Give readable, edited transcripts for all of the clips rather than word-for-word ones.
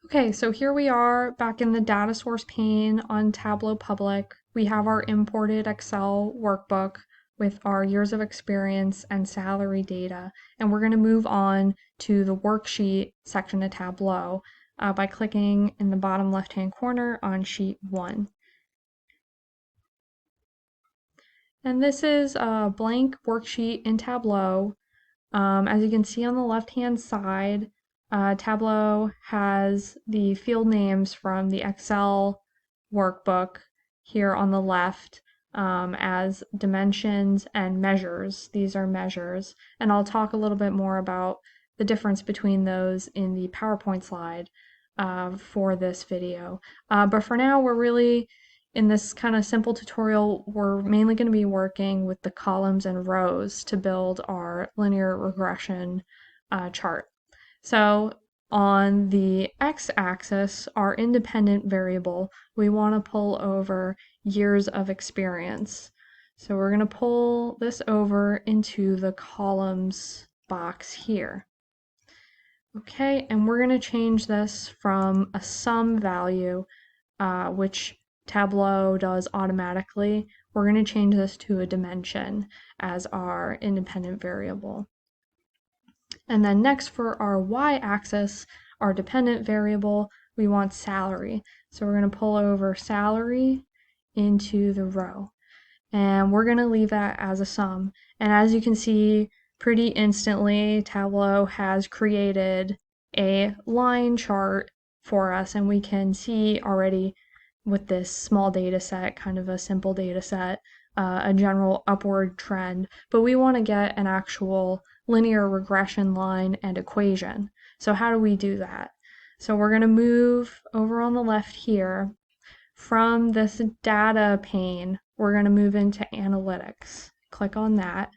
Okay, so here we are back in the data source pane on Tableau Public. We have our imported Excel workbook with our years of experience and salary data, and we're going to move on to the worksheet section of Tableau by clicking in the bottom left-hand corner on sheet 1. And this is a blank worksheet in Tableau. As you can see on the left-hand side, Tableau has the field names from the Excel workbook here on the left as dimensions and measures. These are measures, and I'll talk a little bit more about the difference between those in the PowerPoint slide for this video. But for now, we're really in this kind of simple tutorial, we're mainly going to be working with the columns and rows to build our linear regression chart. So on the x-axis, our independent variable, we want to pull over years of experience. So we're going to pull this over into the columns box here. Okay, and we're going to change this from a sum value, which Tableau does automatically. We're going to change this to a dimension as our independent variable. And then next for our y-axis, our dependent variable, we want salary. So we're going to pull over salary into the row. And we're going to leave that as a sum. And as you can see, pretty instantly, Tableau has created a line chart for us, and we can see already with this small data set, kind of a simple data set, a general upward trend, but we want to get an actual linear regression line and equation. So how do we do that? So we're going to move over on the left here. From this data pane, we're going to move into analytics. Click on that.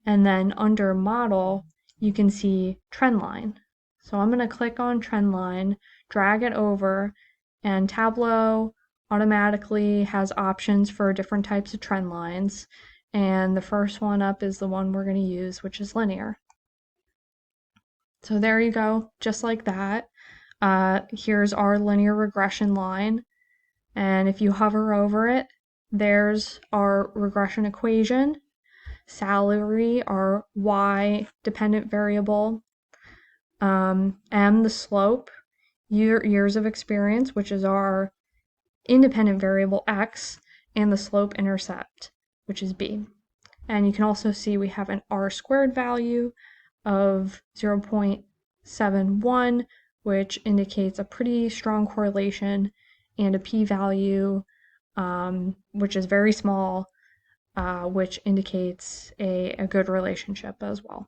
And then under model, you can see trend line. So I'm going to click on trend line, drag it over, and Tableau automatically has options for different types of trend lines. And the first one up is the one we're going to use, which is linear. So there you go, just like that. Here's our linear regression line. And if you hover over it, there's our regression equation, salary, our y dependent variable, m the slope, years of experience, which is our independent variable x, and the slope intercept, which is b. And you can also see we have an r-squared value of 0.71, which indicates a pretty strong correlation, and a p-value, which is very small, which indicates a good relationship as well.